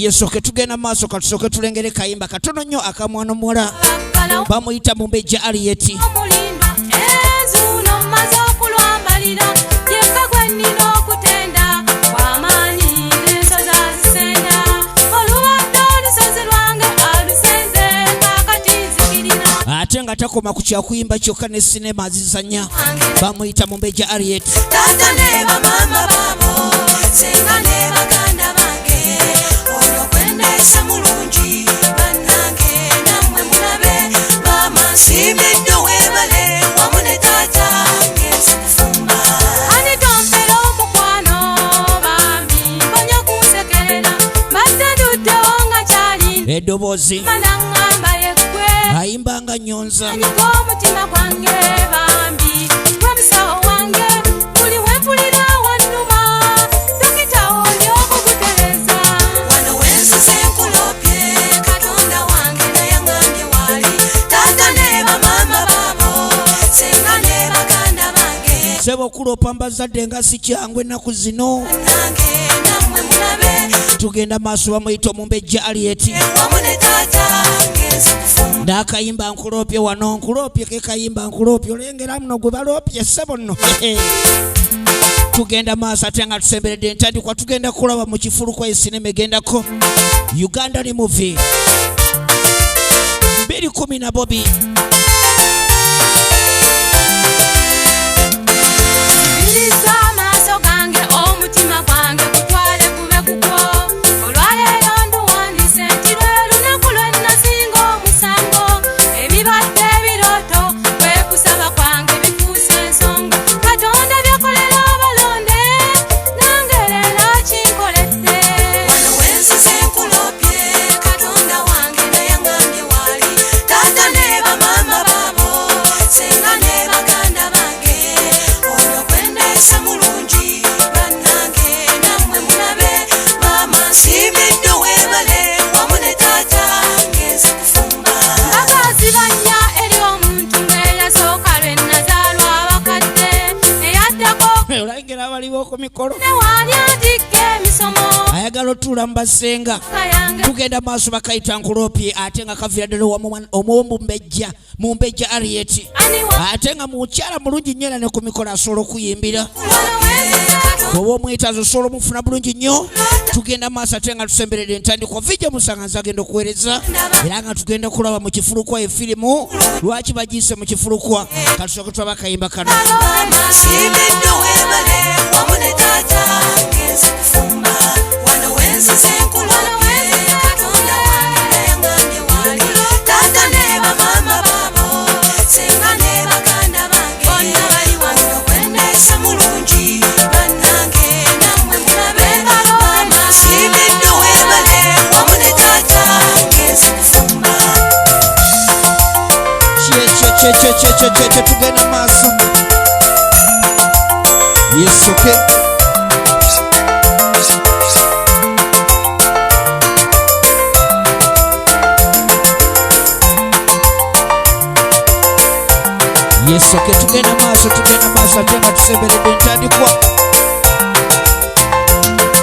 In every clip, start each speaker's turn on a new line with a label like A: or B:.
A: yesoke tugenda maaso katusoke tulengere kayimba katono nnyo akamwana muwala bamuyita Mumbejja Harriet. Ate nga takoma ku kyakuyimba kyokka ne sinema azizanya bamuyita Mumbejja Harriet.
B: Tata ne bamama babo senga ne baganda bange ono kwendesa mulungi bannange namwe mulabe mama simiddo webale wamu ne tata ngenze kufumba ani tompera omukwano bambi bonya kunsekerera mbadde nga kyali
A: eddoboozi
B: manangamba yekwe
A: ayimbanga nyonza
B: omutima gwange bambi gwe musawo wange buli wempulira wannuma dokita oli okugutereza wano wensuze nkulopye katonda wange nayaŋŋambye waali tata ne bamama baabo senga ne baganda bange
A: seba okulopa mbazadde nga si kyangu ennaku zino
B: nange nammwe mulabe
A: tugenda maaso bamuyita Mumbejja Harriet.
B: wamu ne tata ngenze kufumba
A: n'akayimba nkulopye wano nkulopye ke kayimba nkulopye olengera muno gwe balopye ssebo nno tugenda maaso ate nga tusemberedde entandikwa tugenda kulaba mu kifulukwa esinema egendako Uganda ni movie 2010 na Bobby
B: Iriza maaso gange omutima gwange kutwale kube kukwo olwaleero nduwandiise nti lwe lunaku lwe nasinga omusango ebibadde ebirooto kwe kusaba kwange bifuuse ensonga katonda byakolera abalonde nange leero kinkoledde wano wensuze nkulopye katonda wange nayaŋŋambye waali tata ne bamama baabo senga ne baganda bange ono kwendesa mulungi bannange nammwe mulabe mama nsiimidde webale wamu ne tata ngenze kufumba bakazibanya eri omuntu ng'eyasooka lwe nazaalwa abakadde eyaddako
A: olengera abaliwo ku mikolo
B: newaali atikka emisomo
A: ayagala otuula mu basenga
B: kayange
A: tugenda maaso bakayita nkulopye ate nga kaviira ddala omwomumbejja Mumbejja Harriet
B: aniwa
A: ate nga mukyala mulungi nnyo era ne ku mikolo asobola okuyimbira
B: wano wensuze
A: oba omwetaazo osobola omufuna bulungi nnyo tugenda maaso ate nga tusemberedde entandikwa vijja musanganza agenda okuweereza era nga tugenda kulaba mu kifulukwa efirimu lwaki bagiise mu kifulukwa katusooke tulaba akayimba kano
B: mama nsiimidde webale wamu ne tata ngenze kufumba wano wensuze nkulopye katonda wange nayaŋŋambye waali tata ne bamama baabo senga ne baganda bange bonna bali wano kwendesa mulungi bannange nammwe mulabe mama nsiimidde webale wamu ne tata ngenze kufumba
A: kyekyo tugenda maaso yesoke yesoke tugenda maaso ate nga tusemberedde entandikwa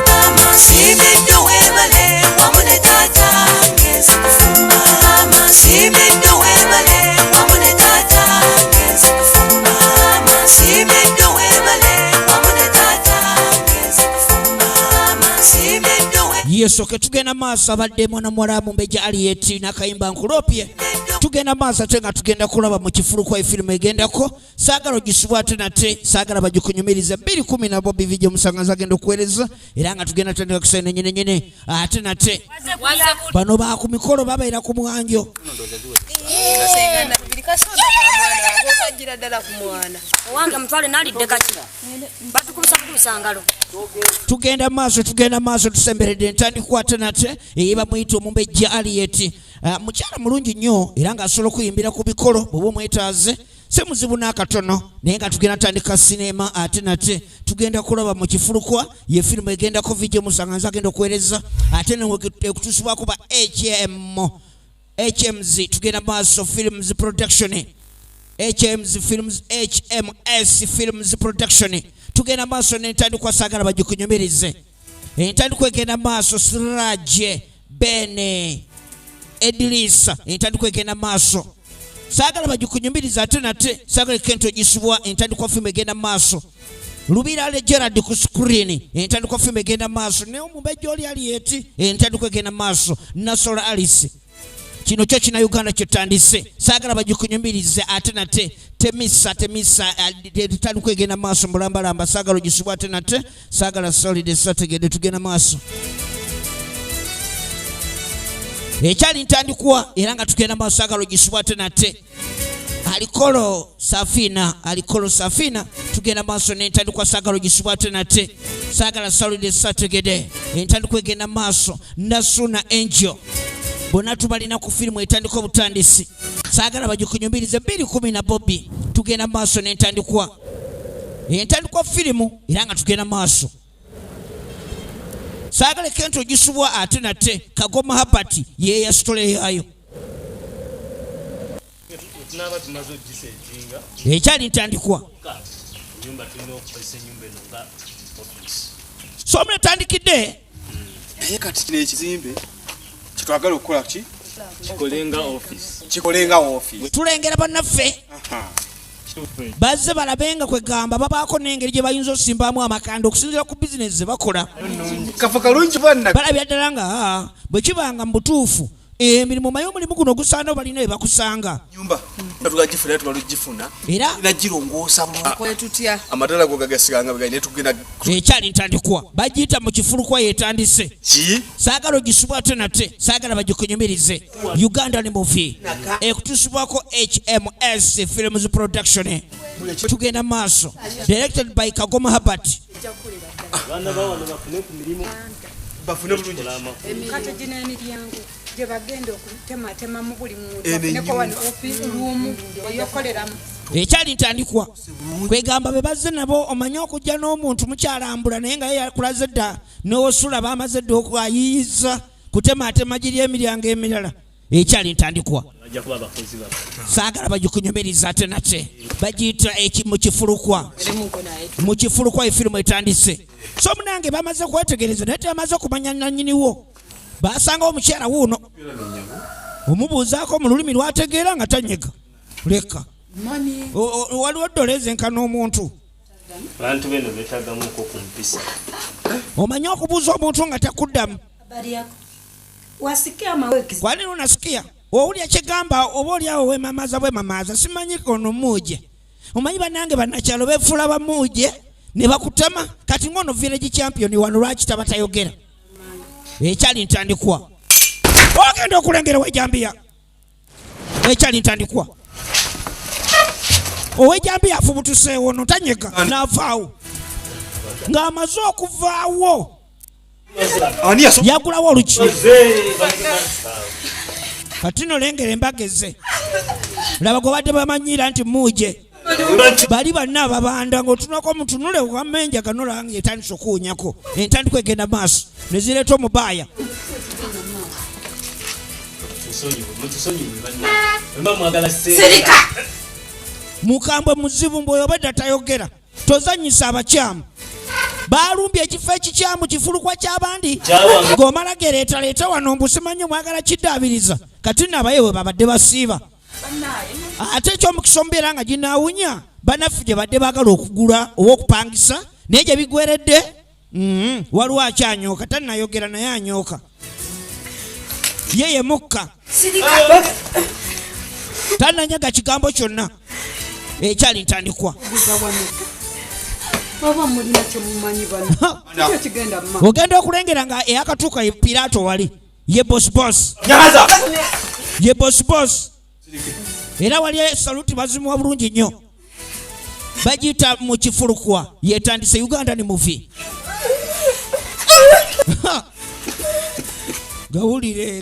B: mama nsiimidde webale wamu ne tata ngenze kufumba mama nsiimidde webale wamu ne tata ngenze kufumba mama nsiimidde webale wamu ne tata ngenze kufumba mama nsiimidde
A: yesoke tugenda maaso abadde mwana muwala Mumbejja Harriet n'akayimba nkulopye tugenda maaso ate nga tugenda kulaba mu kifulukwa efirimu egendako saagala ogisubwa ate nate saagala bagikunyumiriza 2010 na Bobby Vijja musanganza agenda okuweereza era nga tugenda tandika kusayina nyenyenyene ate nate bano ba ku mikolo babeera ku mwanjo
C: owange mutwale nalidde kaki batukubisa kulusangalo
A: tugenda maaso tusemberedde entandikwa ate nate bamuyita Mumbejja Harriet mukyala mulungi nnyo era ng'asobola okuyimbira ku bikolo bw'oba omwetaaze si muzibu n'akatono naye nga tugenda tandika sinema ate nate tugenda kulaba mu kifulukwa ye firimu egendako Vijja musanganza agenda okuweereza ate ekutusibwako ba HMZ tugenda maaso films production HMS films production tugenda maaso n'entandikwa saagala bagikunyumirize entandikwa egenda maaso Siraj bene edilisa entandikwa egenda maaso saagala bagikunyumiriza ate nate saagala kento gisubwa entandikwa fimu egenda maaso Lubirale Gerard ku screen entandikwa fimu egenda maaso ne omubejja oli ali eti entandikwa egenda maaso Nasola Alice kino kyo kina Uganda kyetandise saagala bagikunyumirize ate nate temisa entandikwa egenda maaso mulambalamba saagala gisubwa ate nate saagala solid sategede tugenda maaso ekyali ntandikwa era nga tugenda maaso saagala gisubwa ate nate Alikolo Safina tugenda maaso n'entandikwa saagala gisubwa ate nate saagala solid sategede entandikwa egenda maaso Nasuna Angel bonna tubalina ku firimu etandikwa butandisi saagala bagikunyumirize 210 na Bobby tugenda maaso n'entandikwa firimu era nga tugenda maaso saagala kento gisubwa ate nate Kagoma Habati ye ya story yayo ekyali ntandikwa so mnatandikidde
D: kati kino ekizimbe kitwagala okukola kikolenga office
A: tulengera bannaffe bazze balabenga kwegamba babaako n'engeri gye bayinza osimbamu amakanda okusinzira ku bizinesi ze bakola
D: kafa kalungi bwanna
A: balabya ddala nga bwe kibanga mu butuufu emirimu mayo omulimu guno ogusaana balina we bakusanga
D: nyumba tugagifuna tubalugifuna
A: era
D: nagirongoosa tutya amadala go gagasiganga bagaine tugenda
A: ekyali ntandikwa bagiyita mu kifulukwa yetandise saagala ogisubwa ate nate saagala bagikunyumirize Ugandan movie ekutusibwako HMS Films Production tugenda maaso directed by Kagoma Habart
D: bafune bulungi
E: kati gino emiryango gye bagenda okutematema mu buli muntu neko wano ofiruumu eyokoleramu
A: ekyali ntandikwa kwegamba be bazze nabo omanye okujja n'omuntu mukyalambula naye nga ye yakulaze dda n'osula bamaze dda okwayiyiza kutematema giri emiryango emirala ekyali ntandikwa saagala bagikunyumiriza ate nate bagiyita mu kifulukwa efirimu etandise so munange bamaze kwetegereza naye tebamaze okumanya nannyiniwo basangawo omukyala wuuno omubuuzaako mu lulimi lwategeera nga tanyega leka waliwo ddoleza enkana omuntu
F: abantu beno beetagamuko ku mpisa
A: omanye okubuuza omuntu nga takuddamu kwani unasikia owulya kyegamba oba oliawo wemamaza simanyi kono muuje omanyi bannange bannakyalo beefuula bamuuje ne bakutama kati ngono village champion wano lwaki tabatayogera ekyali ntandikwa ogenda okulengera wejambiya ekyali ntandikwa owejambiya afubutuseewo no tanyega naavaawo ng'amaze okuvaawo yagulawo oluki kati nolengera embageze laba gwe badde bamanyira nti muuje bali banna ababanda ng'otunako mutunule wamenja ganolanga etandisa okuwunyako entandikwa egenda maaso ne zireeta omubaaya mukambwe muzibu mbweobedda tayogera tozanyisa abakyamu balumbye ekifo ekikyamu kifulukwa ky'abandi ng'omala gereetaleeta wano mbusimanyi mwagala kiddaabiriza kati nabayewe babadde basiiba ate ekyomukisa omubeera nga ginaawunya banaffe gye badde baagala okugula oba okupangisa naye gye bigweredde waliwo akyanyooka tanayogera naye anyooka ye mukka tananyaga kigambo kyonna ekyali ntandikwa ogenda okulengera nga eyakatuuka Piraato wali ye boss era wali saluti bazimuwa bulungi nnyo bagiyita mu kifulukwa yetandise Ugandan movie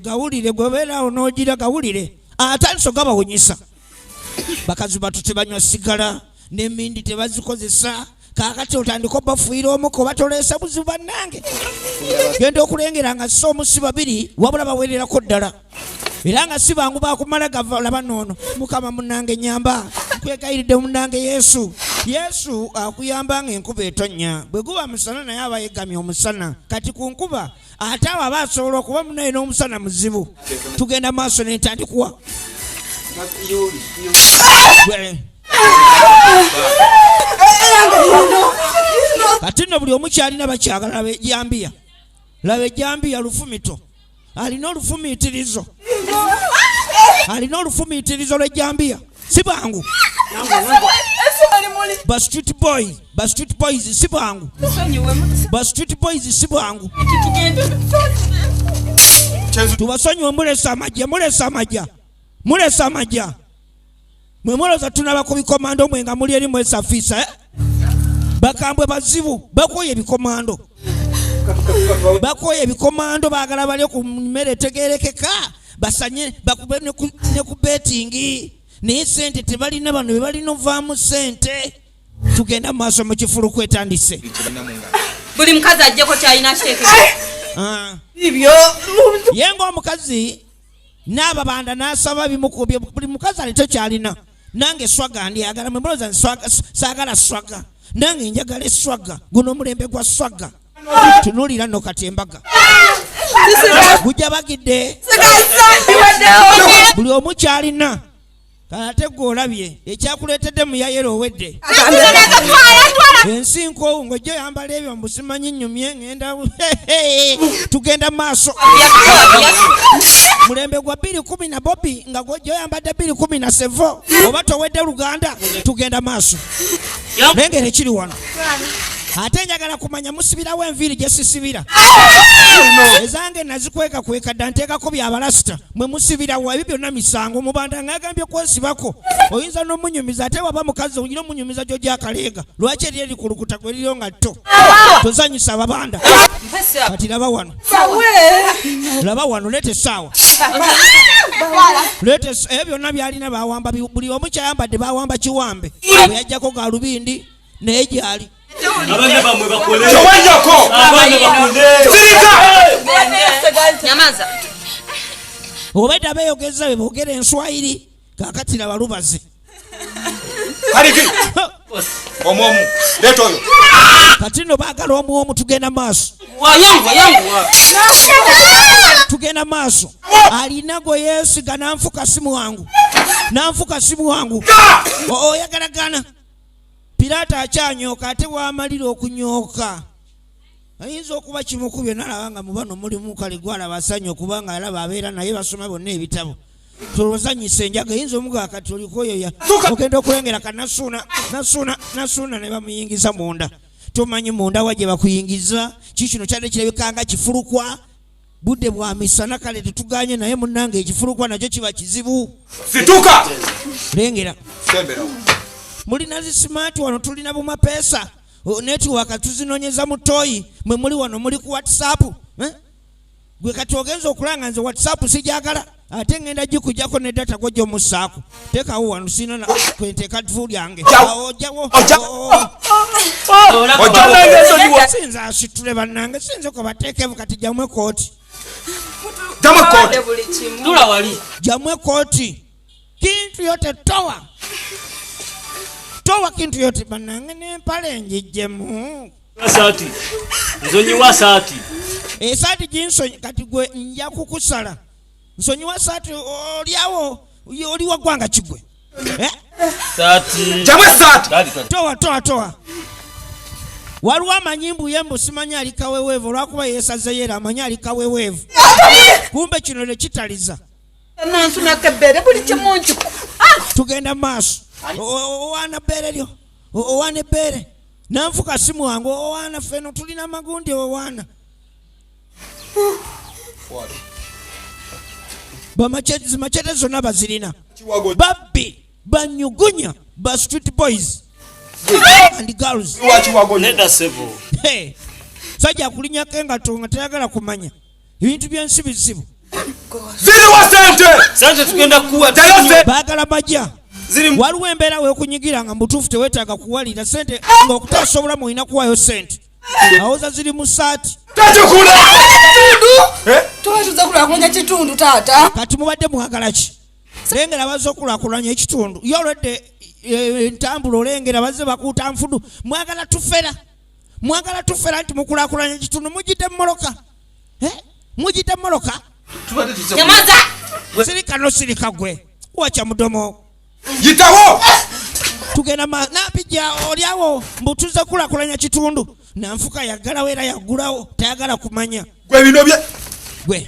A: gawulire gwebeerawo n'ogira gawulire atandise ogabawunyisa bakazi batu tebanywa sigala n'emindi tebazikozesa kakati otandika obafuira omuko oba toleesa buzibu bannange genda okulengera nga si omusi babiri wabula bawererako ddala era nga si bangu bakumala gava laba noono mukama munnange nyamba nkwegayiridde munnange Yesu Yesu akuyamba ng'enkuba etonnya bwe guba musana naye aba yegamye omusana kati ku nkuba ate abo aba asobola okuba munaye n'omusana muzibu tugenda maaso n'entandikwa kati nno buli omu kyalina bakyagala laba ejjambiya lufumito alina olufumiitirizo lw'ejjambiya si bwangu ba street boys si bwangu tubasonyiwe mulesa amajja mwe muloza tunaba ku bikomando mwe nga muli eri mwesafisa bakambwe bazibu bakoye ebikomando baagala balye ku mmere tegerekeka basanye bakube ne ku betingi naye sente tebalina bano bebalina ovaamu sente tugenda maaso mu kifulu kwetandise
G: buli mukazi ajjeko kyalina sheeke
A: yenga omukazi n'ababanda n'asaba bimukubye buli mukazi alete kyalina nange swaga ndyagala mwemboloza saagala swaga nange njagala eswaga guno omulembe gwa swaga tunuulira nno kati embaga gujja bagidde buli omu kyalina ate gw'olabye ekyakuleetedde mu yayero owedde ensinko ng'ojja oyambala ebyo mbusimanyi nnyumye ngenda tugenda maaso mulembe gwa 210 Bobi nga gw'ojja oyambadde 217 oba towedde Luganda tugenda maaso lengera ekiri wano ate njagala kumanya musibirawo enviiri gye sisibira ezange nazikweka dda nteekako byabalasita mwe musibirawo ebyo byonna misango mubanda ng'agambye kwesibako oyinza n'omunyumiza ate waba mukazi oyina omunyumiza gyo gyakaleega lwaki eri erikulukuta gwe liryo nga tto tozanyisa ababanda kati laba wano leeta essaawa ebyo byonna byalina bawamba buli omu kyayambadde bawamba kiwambe bwe yajjako galubindi naye gyali
F: Abana bamwe bakole.
G: Nyamaza.
A: Obedda beeyogeza be boogera enswayiri kaakati na balubaze.
D: Kaliki. Omuomu. Leeta oyo.
A: Kati nno baagala omuomu tugenda maaso.
G: Wayangu.
A: Tugenda maaso. Alina gwe yeesiga nanfuka simu wangu. Oyagalagana. Pirata akyanyooka ate bw'amalira okunyooka ayinza okuba kimukubye nalaba nga mu bano mulimu kale gwalaba asanya okubanga alaba abeera naye basoma bonna ebitabo tolozanyisa enjaga eyinza omugaa kati olikoyoya ogenda okulengera kanasuuna ne bamuyingiza munda tomanyi munda wa gye bakuyingiza kikino kyadde kirabikanga kifulukwa budde bwa misana kale tetuganye naye munnange ekifulukwa nakyo kiba kizibu
D: situka
A: lengera
D: sembera
A: mulina zi smart wano tulina bumapeesa network tuzinonyeza mu toyi mwe muli wano muli ku WhatsApp gwe kati ogenza okulanga nze WhatsApp sijagala ate ngenda gikujjako ne data gojjo musaako tekawo wano sina na kwenteka tufu lyange ojawo sinza asitule bannange sinza ko batekevu kati jamwe kooti
G: Tula wali.
A: Jamwe kooti kintu yote towa kintu yote bannange n'empale njijjemu
F: Saati. Nzonyiwa saati.
A: Esaati ginsonyi kati gwe nja kukusala nsonyiwa saati oliawo oli wagwanga kigwe
F: Saati.
D: Jamwe saati.
A: Towa waliwo amanyimbu yembu simanya alikaweweevu olwakuba yeesazeyo era amanya alikaweweevu kumbe kino ne kitaliza tugenda maaso owaana bbeere lyo owaana ebbeere nanfuka simu wange owaana feno tulina magundi owaana bamachete zonna bazirina babbi banyugunya ba street boys and girls
F: Neda sevo.
A: sajja kulinyako engato nga tayagala kumanya ebintu byensi bizibu
D: ziriwa sente
F: Sante tugenda kuwa
A: baagala majja waliwo embeera weekunyigira nga mutuufu teweetaaga kuwalira sente nga okutasobola mulina kuwayo sente awoza ziri mu saati
E: kitundu taata
A: kati mubadde mwagala ki lengera bazze okulaakulanya ekitundu ye olwedde entambula olengera bazze bakuuta nfudu mwagala tufera nti mukulakulanya ekitundu mugite mmoloka mugite mmoloka
G: Nyamaza!
A: sirika nosirika gwe wacha mudomo
D: Yitawo!
A: tugenda napija olyawo mbutuze kulakulanya kitundu nanfuka yagala wera yagulawo tayagala kumanya
D: Gwe bino bye.
A: gwe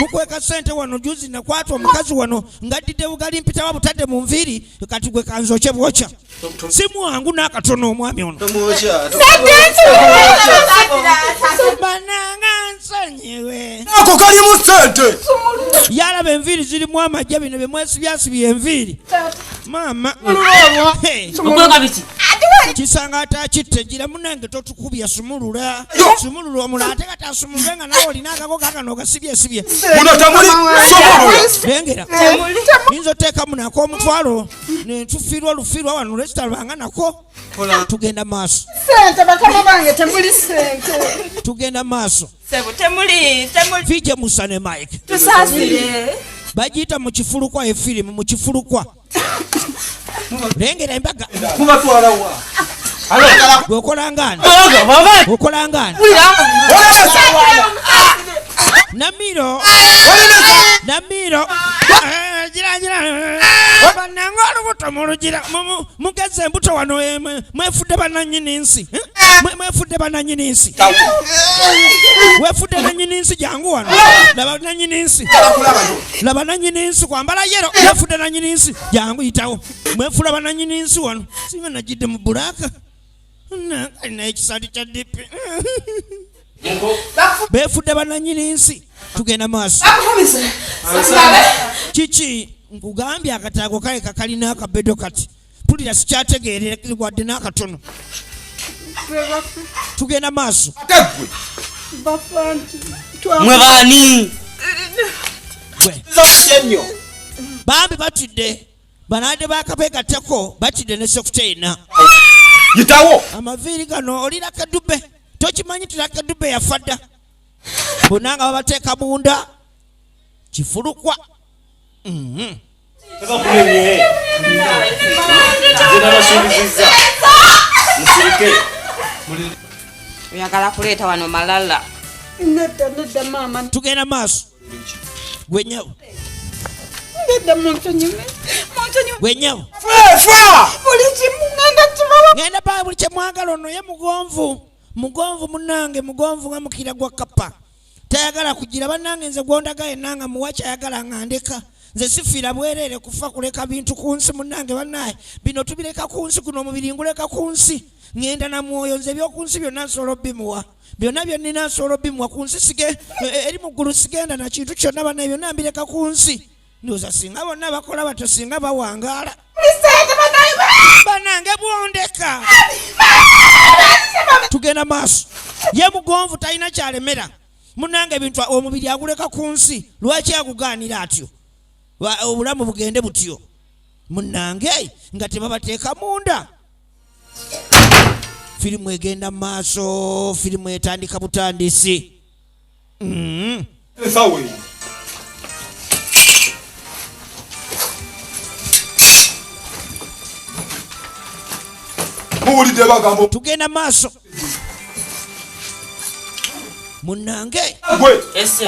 A: mukweka sente wano juzi nakwata omukazi wano ngaddidde bugali mpita wabutadde mu nviiri kati gwe kanzoke bwocha simu wangu n'akatono omwami ono bananga nsonyiwe
D: Ako kali mu sente.
A: yalaba enviiri zirimu amajja bino bemwesibyasibye enviiri maama
G: Mukweka biti.
A: kisanga atakitte gira munange totukubya sumulula omulala ate kati asumulwe nga nawe olina akako kakano ogasibye
D: Muno tamuli somulula.
A: lengera yinza oteekamu nako omutwalo netufirwa olufirwa wano resita lwanga nako tugenda maaso
E: sente bakama bange temuli sente
A: tugenda maaso
G: Sebo temuli.
A: vije musa ne mike
G: Tusaasire.
A: bagiyita mu kifulukwa efirimu mu kifulukwa lengera embaga
F: Kubatwala wa.
A: gweokolangani okolangani namiro bananga olubuto mulugira mugeze embuto wano mwefudde bananyini nsi mwefudde bananyini nsi wefudde nanyini nsi jangu wano laba nanyini nsi kwambala yero wefudde nanyini nsi jangu yitawo mwefula bananyini nsi wano singa najidde mu bulaka alina ekisali kya dipi befudde bananyini nsi tugenda maaso kiki nkugambye akataago kale kakalina akabedo kati pulira sikyategeerera wadde n'akatono tugenda maaso
F: Mwe baani.
A: bambi batidde banaadde bakabeegatteko batidde ne sekuteyina
D: Yitawo!
A: amaviiri gano olira kadube tokimanyi tira kadube yafadda bonna nga babateeka munda kifulukwa
F: Bakulemye. Zina basuubiza. Musirike.
G: Oyagala kuleeta wano malala.
E: nedda maama
A: tugenda maaso gwenyawo gwenyawo
E: buli kimu ngenda kibawa
A: ngenda paa buli kyemwagala ono ye mugonvu munange mugonvu nga mukira gwa kapa tayagala kugira bannange nze gwondaga yenanga muwa kyayagala nga ndeka nze sifiira bwereere kufa kuleka bintu ku nsi munnange bannaye bino tubireka ku nsi kuno omubiri nguleka ku nsi ngenda na mwoyo nze ebyoku nsi byonna nsobola bimuwa byonna byonnina nsobola bimuwa ku nsi eri mu ggulu sigenda na kintu kyonna bannaye byonna mbireka ku nsi ndowooza singa bonna bakola batyo singa bawangaala banange bwondeka tugenda maaso ye mugonvu talina kyalemera munange ebintu omubiri aguleka ku nsi lwaki agugaanira atyo obulamu bugende butyo munange nga tebabateeka munda firimu egenda maaso firimu etandika butandisi
D: Muwulidde bagambo.
A: tugenda maaso munange
D: Gwe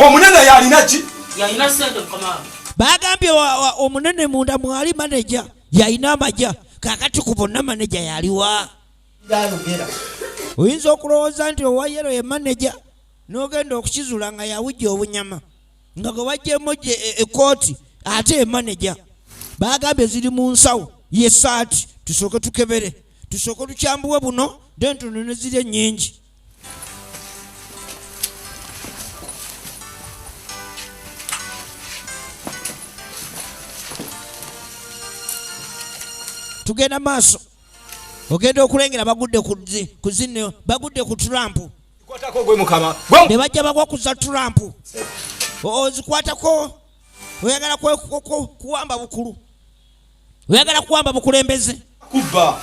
D: omunene yalina ki?
F: Yalina sente mukama.
A: bagambye omunene munda mwali maneja yalina amajja kakati ku bonna maneja yaliwa oyinza okulowooza nti owayero ye maneja n'ogenda okukizula nga yawujja obunyama nga gwe wajjemu ekooti ate ye maneja bagambye ziri mu nsawo ye saati tusooke tukebere tusooke tukyambuwe buno dentono ne ziri ennyingi tugenda maaso ogenda okulengera bagudde ku zino bagudde ku Trump
D: Kwatako gwe mukama.
A: ne bajja bagwa kuza Trump ozikwatako oyagala kuwamba bukulu oyagala kuwamba bukulembeze
D: Kubba.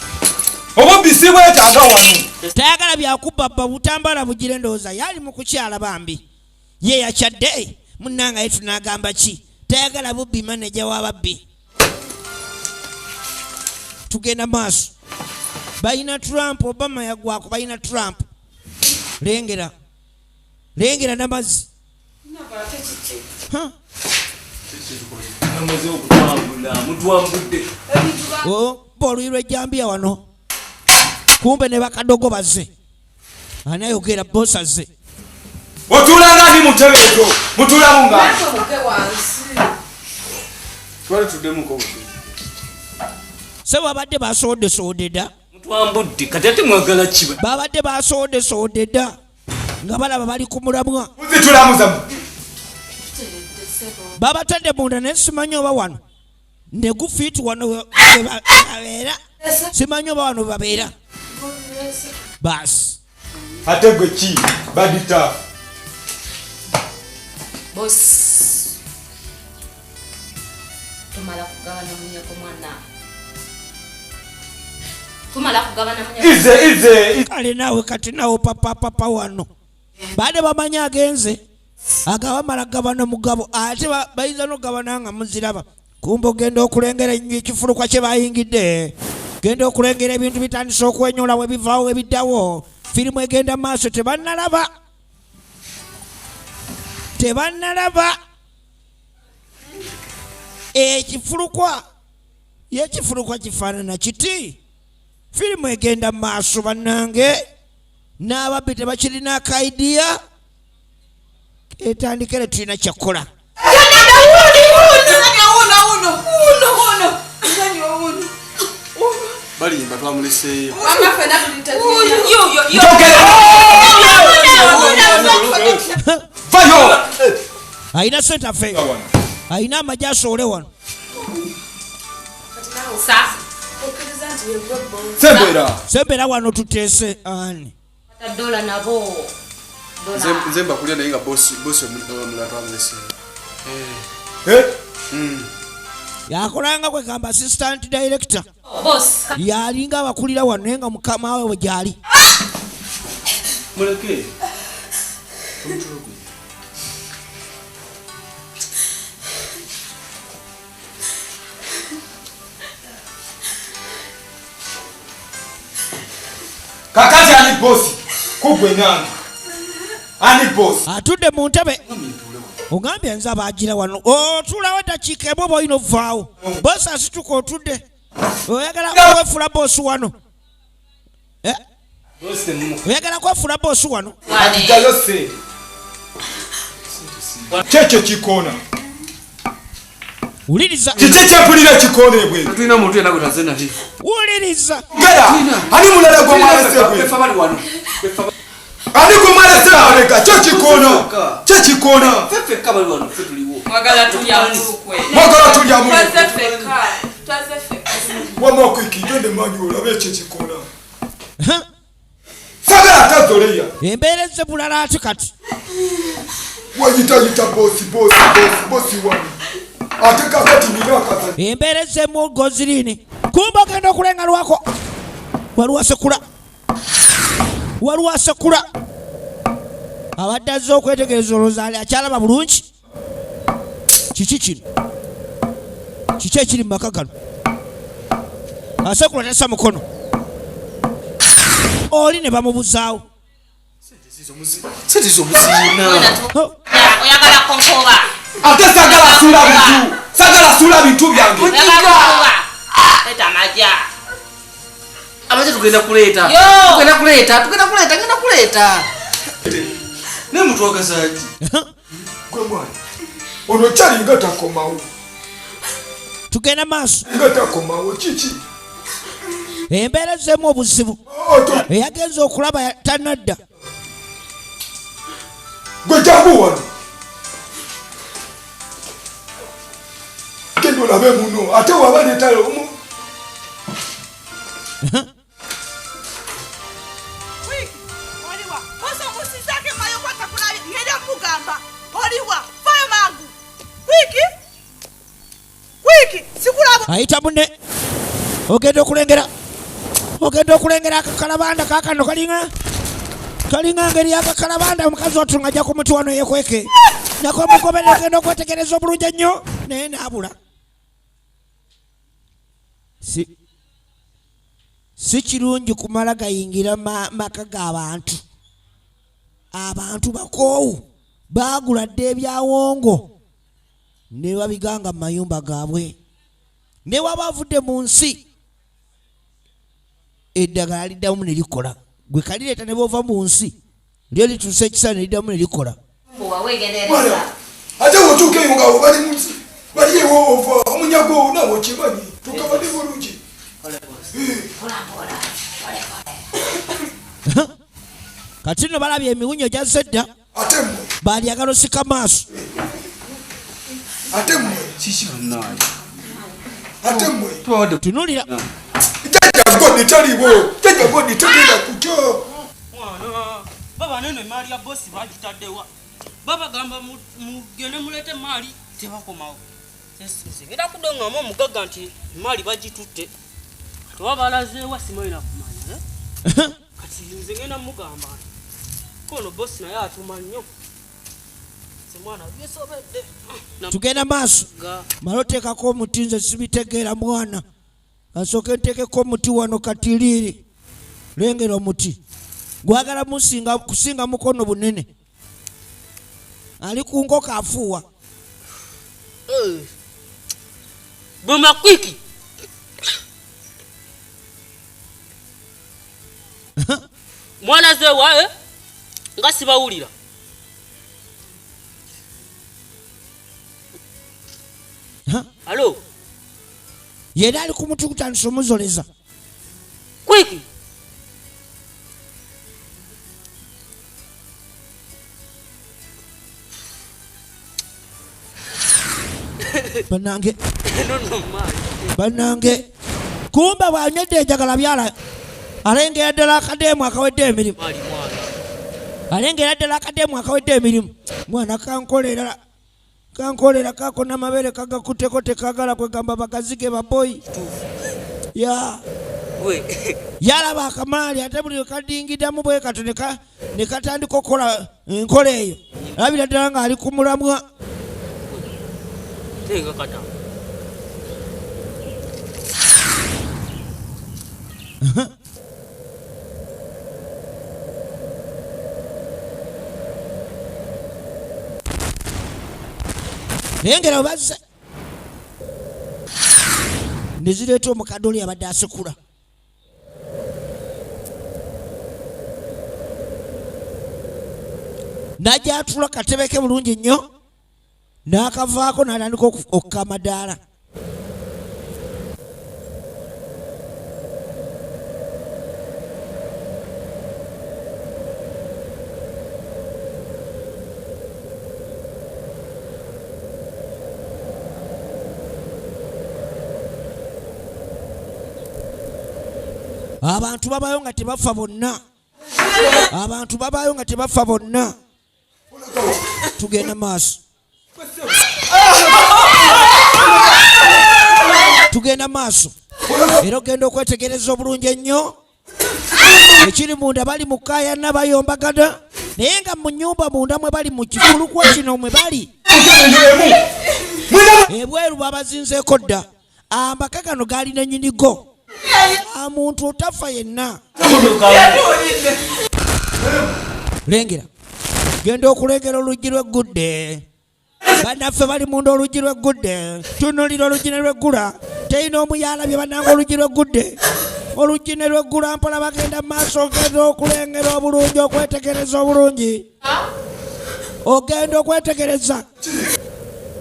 D: Obubisi bwetaaga wano.
A: tayagala byakubba butambala bugire endowooza yali mu kukyala bambi ye yakyadde munnanga ye tunagamba ki tayagala bubbi maneja w'ababbi tugenda maaso balina Trump Obama yagwako balina Trump lengera namazzi oluyirwa ejjambiya wano kumbe ne bakadogo bazze ani ayogera bosa ze
D: otulanga ndi mutebe ezo mutulamu nga twali tuddemuko
A: se babadde basoodde dda
F: mutwambudde kati ate mwagala kiba
A: babadde basoodde dda nga balaba bali ku mulamwa
D: muzitulamuza
A: babatadde munda naye simanyi oba wano ne gufiiti wano babeera simanyi oba wano babeera baasi
D: ate gwe ki badita
G: bosi tumala kugabana munyako mwana
D: ize
A: kale naawe kati nawo papa wano baade bamanyi agenze agabamala gabana mugabo ate bayinza nogabana nga muziraba kumba ogenda okulengera ekifulukwa kye bayingidde genda okulengera ebintu bitandise okwenyola we bivaawo we biddawo firimu egenda maaso tebannalaba ekifulukwa kifaanana kiti firimu egenda maaso bannange n'ababbi tebakirina akaidiya etandikire tulina kyakola
D: balimba twamuleseeyo
A: ayina sente afeeyo ayina amagye asoole wano sembera wano tuteese ani
G: dola nabo
D: nze mbakulya naye nga bosi omulala twamuleseeyo
A: yakolanga kwegamba assistant director
G: boss
A: yalinga abakulira wano naye nga mukama we wegyali
F: muleke
D: kakati ani bosi kugwe nani ani bosi
A: atudde mu ntebe ogambye nze abagira wano otulawo dakiika emu oba olina ovaawo bosi asituka otudde oyagala kwefula bosi wano oyagala kwefula bosi wano
D: atijayo sente kyekyo kikoona
A: wuliriza
D: kiki kyempulira ekikoona ebwe
F: tulina muntu yena gwetaze naye
A: wuliriza
D: gera ani mulala gwomwalesebwe ani gwomwalese aleka kyekikoona
F: fefeka bali wano fe tuliwo
G: mwagala tulyamukwe
D: mwagala tulyamu wamakwiki twende manyi olabe ekyo kikoona sagala atazoleya
A: embeera ezze bulala ati kati
D: wayitayita bosi wano ate kakati nina akaza
A: embeera ezzemu goziriini kumba ogenda okulenga lwako waliwo asekula abadde azze okwetegereza olozaali akyalaba bulungi kiki kino kiki ekiri mu maka gano asekula tassa mukono oli ne bamubuzaawo
F: sente zomuziina
G: oyagala konkoba
D: ate sagala suula bintu byange
G: leta amaja
F: amaze tugenda kuleeta
G: genda kuleeta
F: naye mutwagazaaki
D: gwe mwana ono kyalinga takomawo
A: tugenda maaso
D: nga takomawo kiki
A: embeera ezzeemu obuzibu eyagenza okulaba tanadda
D: gwe jangu wano genda olabe muno ate waba netale omu
A: ayita munne ogenda okulengera akakalabanda kakano kalinga ngeri yakakalabanda omukazi otu ng'ajja ku muti wano yekweke nako omugobere ogenda okwetegereza obulungi ennyo naye naabula si kirungi kumala gayingira maka g'abantu. Abantu bakoowu baagula dde ebyawongo ne babiganga mu mayumba gaabwe. Ne waba avudde mu nsi eddagala liddamu ne likola. Gwe kalireeta ne b'ova mu nsi lyo lituusa ekisa ne liddamu ne likola.
D: Ate wotuuka eyo ng'abo bali mu nsi bali ewoofa omunyago nabo kimanyi tukabadde bulungi.
A: Kati no balabye emiwunyo gyazze dda
D: Ate mmwe
A: balyagala osika maaso.
D: ate mmwe ate mmwe
A: Tunulira
D: jjajja godi taliwo jjajja godi tugenda kukyo.
H: Mwana baba nene mali ya bosi bagitaddewa babagamba mugende mulete mali tebakomawo era kudongamu omugaga nti mali bagitutte tewabalazeewa simanyi kumanya kati nze ngenda mugamba kono bosi naye atuma nnyo semwana byesobedde
A: tugenda maaso. Mala oteekako omuti, nze sibitegeera mwana. Kasooke nteekeko omuti wano katiriiri. Lengera omuti gwagala kusinga mukono bunene. Ali ku nkoko afuuwa.
H: bwemakwiki mwana zewa nga sibawulira alo
A: Yena ali ku muti kutandisa omuzoleza.
H: kwiki
A: Banange banange kumba bwanywedde enjagala byala alengera ddala akadeemu akawedde emirimu. Alengera ddala akadeemu akawedde emirimu. Mwana kankolera kako n'amabere kagakutteko tekagala kwegamba bagazige baboyi. Yalaba akamaali ate buli kadingiddamu bwe kato ne katandika okukola enkola eyo. Alabira ddala ng'ali ku mulamwa.
H: tenga kata
A: Lengera obazze ne zireeta omukadde oli abadde asekula. Najja atula katebe ke bulungi nnyo n'akavaako n'atandika okukka amadaala. Abantu babayo nga tebafa bonna. Abantu babayo nga tebafa bonna. Tugenda maaso. Tugenda maaso. Era ogenda okwetegereza obulungi ennyo ekiri munda. Bali mu kaayana bayombagana naye nga mu nnyumba munda mwe bali mu kifulukwa kino mwe bali ebweru babazinzeeko dda. Amaka gano gaalina nnyinigo. Omuntu otafa yenna. Lengera genda okulengera oluggi lw'eggudde. Bannaffe bali munda oluggi lw'eggudde. Tunuulira oluggi ne lw'eggula. Teyina omu yalabye bannanga oluggi lw'eggudde. Oluggi ne lw'eggula mpola bagenda mu maaso. Ogenda okulengera obulungi, okwetegereza obulungi. Ogenda okwetegereza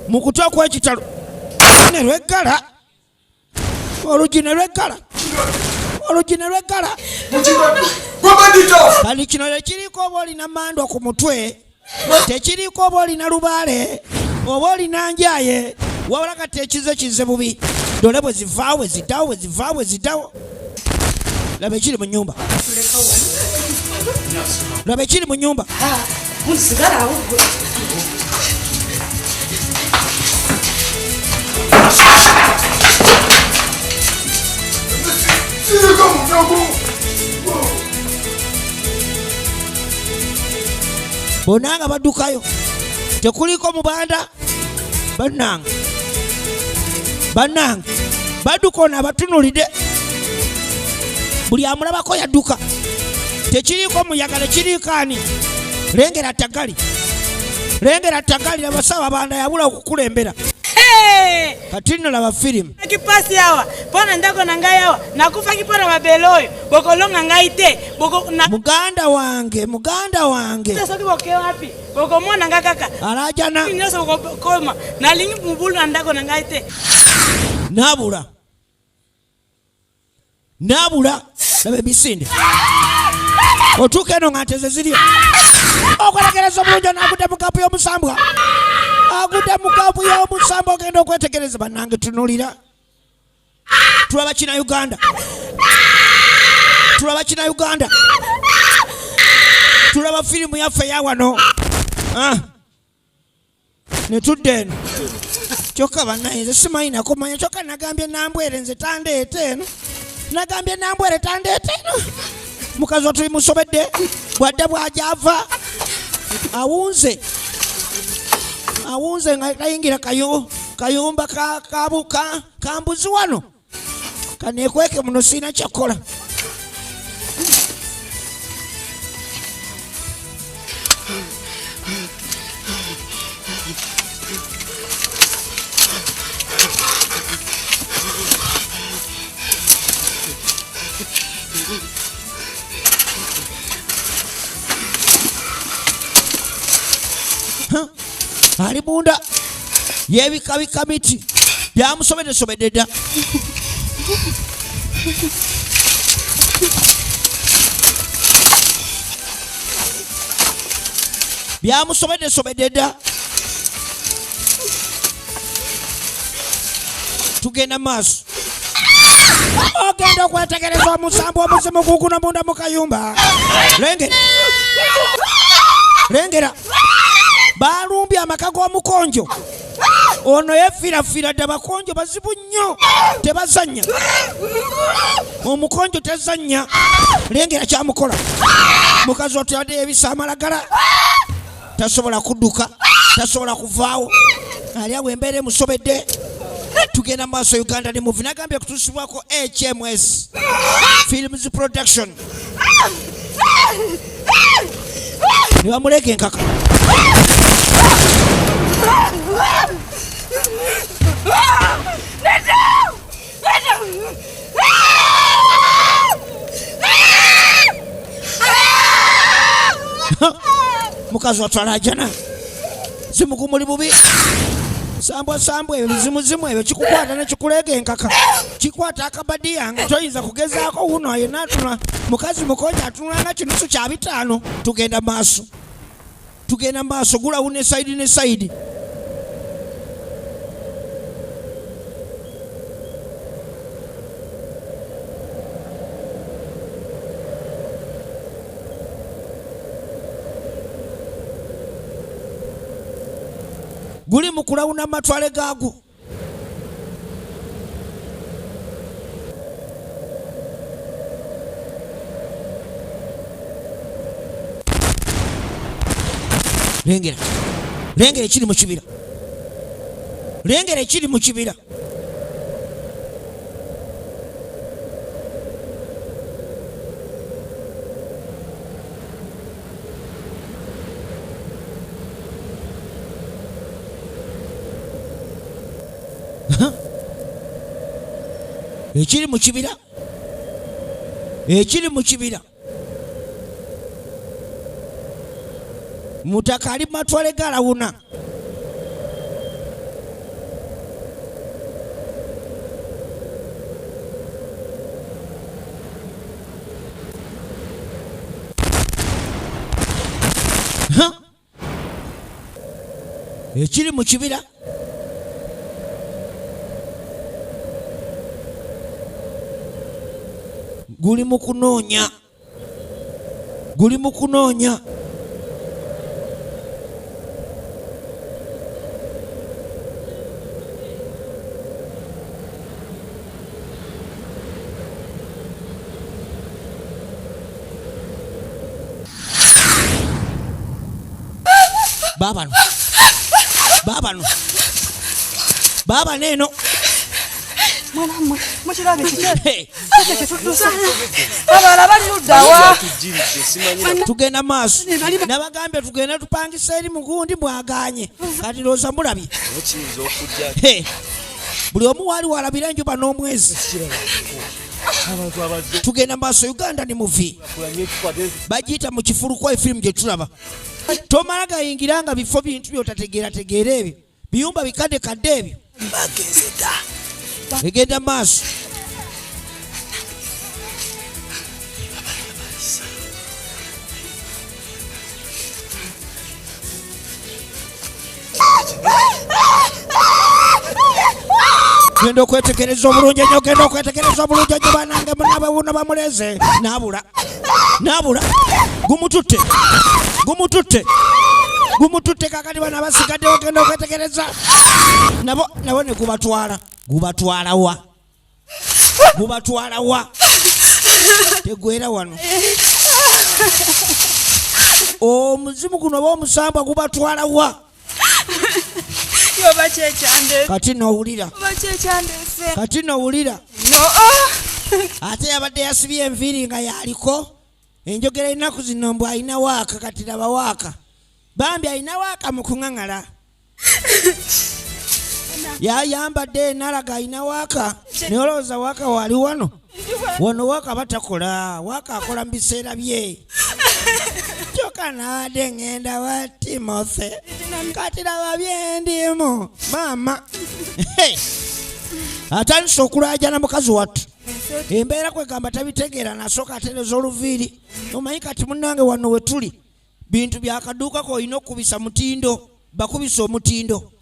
A: mu kutu okw'ekitalo ne lw'eggala. Oluggi ne lw'eggala. Oluggi ne lw'eggala. Kati kino tekiriko oba olina mandwa ku mutwe, tekiriko oba olina lubaale, oba olina njaye, wabula kati ekize bubi. Dole bwe zivaawo bwe ziddawo bwe zivaawo bwe ziddawo. Laba ekiri mu nnyumba. Laba ekiri mu nnyumba. Bonna nga baddukayo. Tekuliko mubanda. Bannange badduka ono abatunulidde. buli amulabako yadduka tekiriiko muyaga nekiriiko ani lengera tagali nabasaaba banda yabula okukulembera kati nno laba firimu
E: kipasi yawa pona ndako nangayawa nakufa kipona mabelo oyo bokolonga ngaite
A: muganda wange
E: soki boke wapi bokomona nga kaka
A: alajana
E: nyonso bokokoma nalingi mubulu na ndako nangaite
A: nabula laba emisinde otuuka eno nga nteze ziryo okwetegereza obulungi nagudde mukapu y'omusambwa ogenda okwetegereza bannange tunulira tulaba kina Uganda tulaba firimu yaffe yawano netudde eno kyokka bannaye nze simanyi nakumanya kyokka nagambye nambwere nze tandeeta eno mukazi watuli musobedde bwadde bwajava awunze nga tayingira kayumba kambuzi wano kanekweke muno sina kyakola ali munda yebikabika miti byamusobedde dda byamusobedde dda tugenda maaso ogenda okwetegereza omusambu omuzimu guguna munda mu kayumba lengera balumbye amaka g'omukonjo ono yefiirafira dde abakonjo bazibu nnyo tebazannya omukonjo tezannya lengera kyamukola mukazi otadde ebisa amalagala tasobola kudduka tasobola kuvaawo ali awo embeera emusobedde tugenda maaso Uganda ne movie nagambye kutuusibwako HMS Films Production ne bamuleka enkaka mukazi watwala jana zimugumuli bubi sambwa ebyo bizimuzimu ebyo kikukwata nekikulega enkaka kikwata akabadiya nga toyinza kugezaako wuno yena atula mukazi mukonja atunulanga kinusu kya 5 tugenda maaso gulawu ne saidi guli mu kulawuna amatwale gaagwo lengera ekiri mu kibira ekiri mu kibira mutaka ali matwale galawuna ekiri mu kibira guli mu kunoonya baba neno
E: mwana mwe mukirabe kike abala bali luddawa
A: tugenda maaso nabagambye tugenda tupangisa eri mugundi mwaganye kati looza mulabye buli omu waali walabira enjuba n'omwezi tugenda maaso Uganda ni muvi bagiyita mu kifulukwa efirimu gye tulaba tomala gayingira nga bifo bintu byotategeerategeera ebyo biyumba bikaddekadde ebyo egenda maaso genda okwetegereza obulungi ennyo genda okwetegereza obulungi ennyo banange munabawuno bamuleze nabula gumututte kakati bana basigaddewo genda okwetegereza nabo ne gubatwala wa tegwera wano omuzimu guno oba omusambwa gubatwala wa
E: yoba kyekyandese
A: kati nowulira ate yabadde yasibye enviiri nga yaliko enjogera ennaku zino mbw alina waaka kati laba waaka bambi alina waaka mu kuŋaŋala yayambadde enalaga alina waaka neolowooza waaka wali wano waaka batakola waaka akola mu biseera bye kyokka nawadde ŋŋenda wa Timothy kati laba byendimu maama atandise okulaajana mukazi wattu embeera kwegamba tabitegeera nasooka atereza oluviiri omanyi kati munnange wano we tuli bintu byakaduukako olina okukubisa mutindo bakubisa omutindo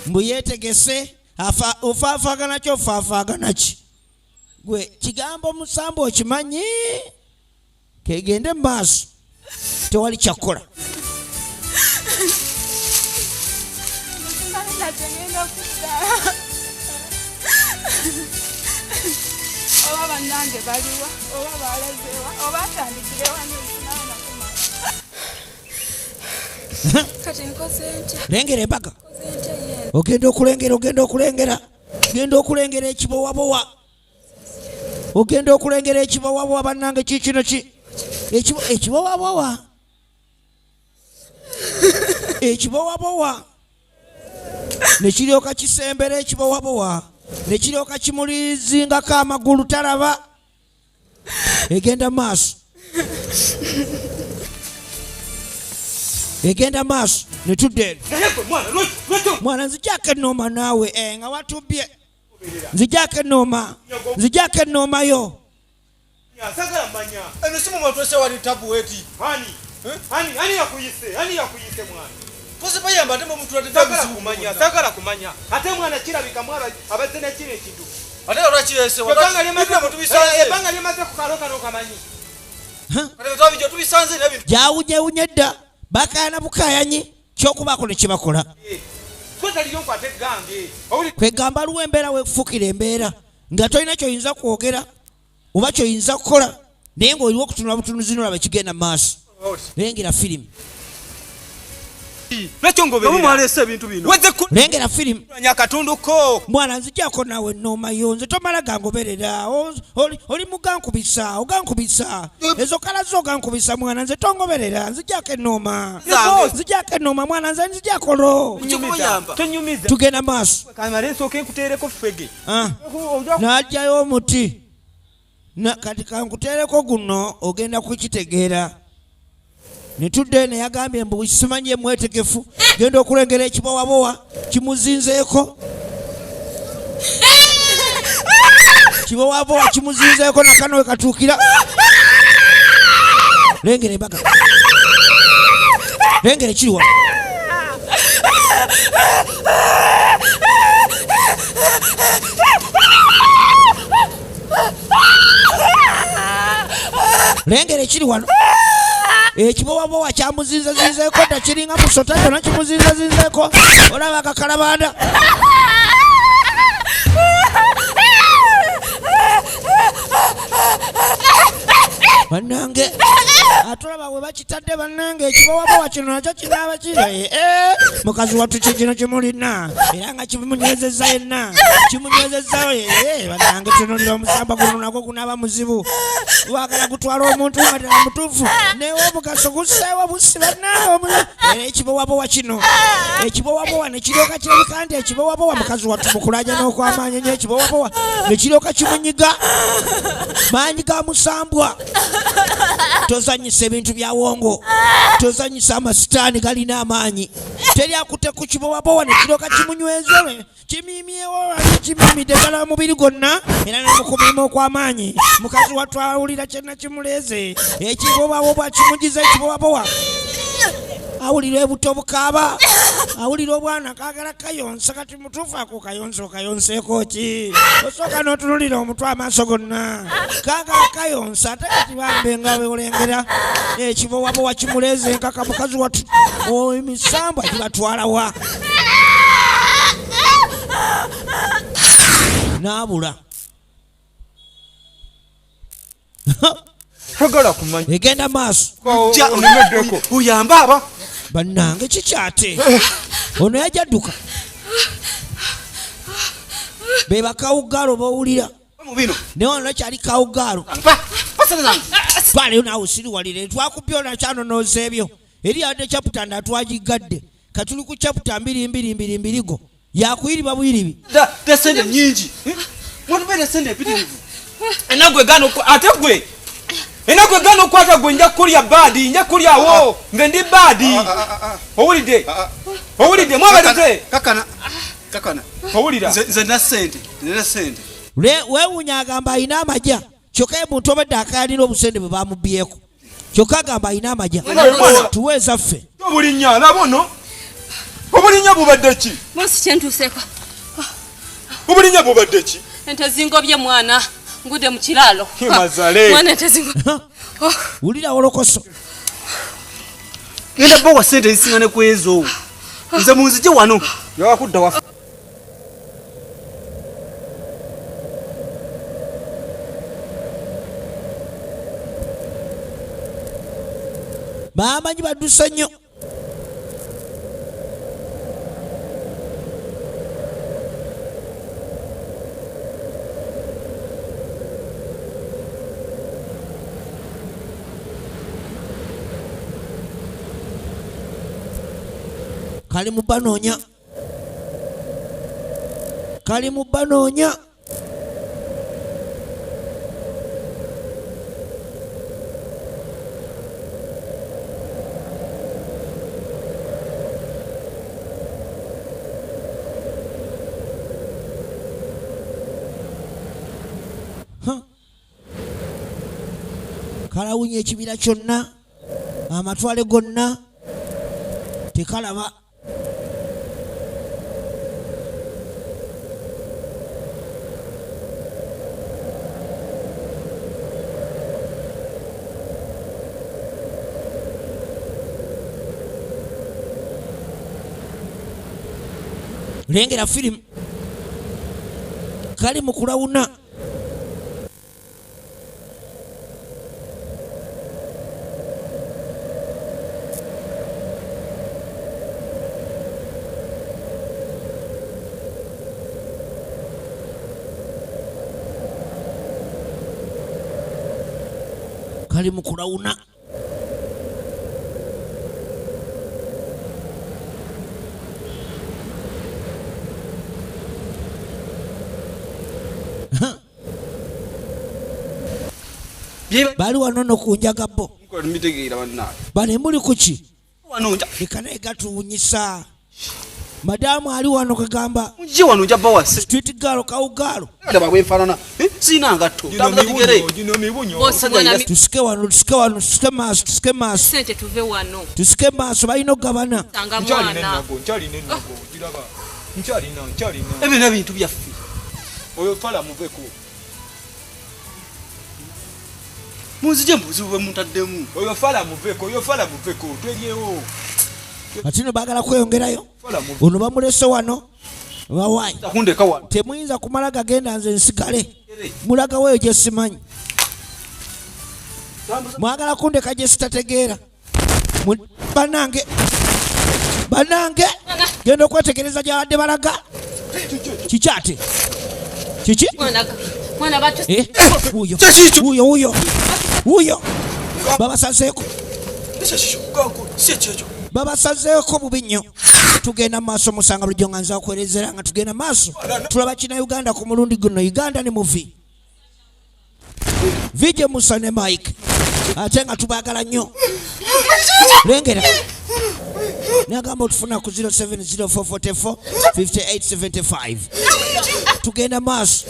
A: mbu yeetegese ofaafaagana ki ofaafaagana ki gwe kigambo musambu okimanyi kegende mu maaso tewali kyakola
E: oba bannange baliwa oba balezewa oba atandikirewa kati nkoze ntya
A: lengera embaga ogenda okulengera ekibowabowa bannange kikino ki ekibowabowa nekiryoka kisembera ekibowabowa nekiryoka kimulizingako amagulu talaba egenda maaso netudde mwana nzijako ennooma naawe nga watubye nzijako ennoomayo
D: Sagala manya. Eno simu mwatwese wali tabu eti. Hani yakuyise mwana. Pose bayamba ndemo mtu atatabu kumanya. Sagala kumanya. Ate mwana kirabika mwaba abazene kire kitu. Ate olwakirese wabanga lyemaze mutubisanze. Ebanga lyemaze kukaloka nokamanyi. Ate twabijo tubisanze nabi.
A: Jawunye dda bakana bukayanyi kyokubako ne kibakola.
D: Kweta liyo kwate gange.
A: Kwegamba luwembeera wefukira embeera nga tolina kyoyinza kwogera oba kyoyinza kukola naye ng'oliwo okutunula butunuzi nolaba kigenda maaso lengera firimu lengera firimu mwana nzijako naawe ennoomayo nze tomala gangoberera oli mugankubisa ogankubisa ezo kala zo ogankubisa mwana nze tongoberera nzijako ennooma mwana nze nzijako lo tugenda maaso n'ajjayo omuti kati kankuteereko guno ogenda kukitegeera netudde neyagambye mbu simanyi mwetegefu genda okulengera ekibowabowa kimuzinzeeko kibowabowa kimuzinzeeko nakano we katuukira lengera embaga lengera ekiriwa lengera ekiri wano ekibowabowa kyamuzinzeeko dda kiringa musota kyona kimuzinzeeko olaba akakalabanda bannange atulaba bwe bakitadde bannange ekibowabowa kino nakyo kinaaba kiri mukazi wattu kikino kimulina era nga kimunywezezza yenna kimunywezezzayo bannange tunulira omusamba guno nagwo gunaaba muzibu wagala gutwala omuntu nga ddala mutuufu newe omugaso gusseewo busi bannange era ekibowabowa kino ekibowabowa ne kiryoka kirabika nti ekibowabowa mukazi wattu mukulaja n'okwamaanyi nnyo ekibowabowa ne kiryoka kimunyiga maanyi ga musambwa tozanyisa ebintu bya wongo tozanyisa amasitaani galina amaanyi teri akutte ku kibowabowa ne kiryoka kimunywezere kimimyewo kimimidde ddala mubiri gwonna era nemukumiima okw'amaanyi mukazi wattu awulira kyenna kimuleeze ekibowabowa kimugiza ekibowabowa awulira ebuto obukaaba awulira obwana kagala kayonsa kati mutuufu ako kayonsa okayonseeko ki osooka n'otunulira omutwe amaaso gonna kagala kayonsa ate kati bambe nga beolengera ekibowabowa kimuleeze nkaka mukazi wattu emisambwa gibatwalawa n'abula
D: togala kumanya
A: egenda maaso
D: onemeddeko uyambe aba
A: bannange kikyate ono yajadduka be bakawugaalo bowulira
F: mubino
A: naye ono nakyali kawugaalo twaleyo naawe siriwalire twakubyo nakyanonooza ebyo eri yadde chaputa ndatwagigadde katuli ku chaputa 2222 go yakuyiriba buyiribi
F: tesende nyingi mwatubere sende epitirivu enagwe gano ate gwe enagwe gano kwata gwe nja kulya badi nja kulyawo nze ndi badi owulidde mwabalite kakana owulira nze nda sente
A: weewuunya agamba alina amagya kyokka ye muntu obadde akayalira obusende bwe bamubyeko kyokka agamba alina amagya tuweeza ffe
D: obulinnya nabono obulinnya bubadde ki
G: Bosi kyentuseeko.
D: obulinnya bubadde ki
G: Ente zingobye mwana. Ngude mu kiralo.
D: Mazale.
G: Mwana ente zingobye.
A: Wulira olokoso.
F: Ngenda bowa sente zisingane kwezo. Nze munzije wano. Yawakudda wafa.
A: Bamanyi badusa nnyo. Kali mu banoonya. Kali mu banoonya. Kalawunya ekibira kyonna amatwale gonna tekalaba. Lengera firimu kali mu kulawuna. Kali mu kulawuna. Bali wano nokunjaga bo. Bali muli kuki? Ekana egatuwunyisa. Madamu ali wano kagamba.
F: Nje wano nja bawa
A: street girl kawugalo.
F: Ndaba bwefanana. Sina ngato. Tamugere.
A: Tusike wano, tusike maaso.
G: Sente tuve wano.
A: Tusike maaso balina okugabana.
G: Tanga mwana.
D: Nchalina.
F: Ebe na bintu byaffe.
D: Oyo fala muveko.
F: Munzije mbuzi bwe mutaddemu.
D: Oyo fala muveko. Twelyewo.
A: Atino bagala kweyongerayo. Ono bamulese wano. Bawai.
F: Takundeka wano.
A: Temuyinza kumala gagenda nze nsigale. Mulaga weyo gye simanyi. mwagala kundeka gye sitategeera banange genda okwetegereza gyabadde balaga kikyate kiki wuyo babasazeeko bubi nnyo. Tugenda maaso musanga bulijjo nga nza okwerezera nga tugenda maaso tulaba kina Uganda ku mulundi guno. Uganda ne muvi Vije Musa ne Mike ate nga tubaagala nnyo. Lengera nagamba otufuna ku 0704445875. Tugenda maaso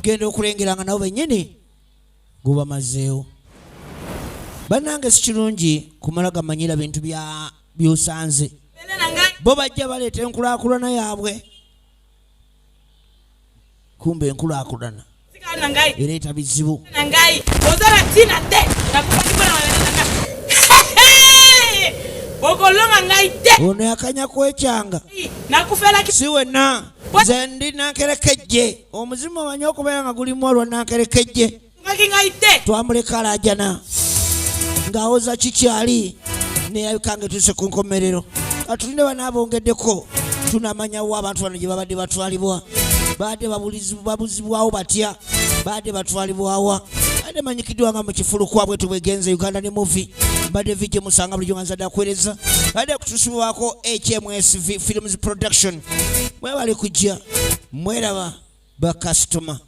A: genda okulengera nga nabo bennyini gubamazeewo. Bannange si kirungi kumala gamanyira bintu by'osanze. Bo bajja baleeta enkulaakulana yaabwe kumbe enkulaakulana ereeta bizibu. Ono yakanya kwekyanga si wenna nze ndi nankerekejje. Omuzimu omanyi okubeera nga gulimu olwa nankerekejje. Twamuleka alaajana ng'awoza kikyali neyabikanga tuse ku nkomerero. Katulinde banaabongeddeko tunamanyawo abantu bano gye babadde batwalibwa. Badde babuzibwawo batya, badde batwalibwawa, badde manyikiddwa nga mu kifulu kwabwe tubwegenze Uganda ne movie. Badde Vije Musanga bulijjo nga nzadde akwereza. Badde kutusibwako HMS Films Production. Mwebale kujja mweraba bakasitoma.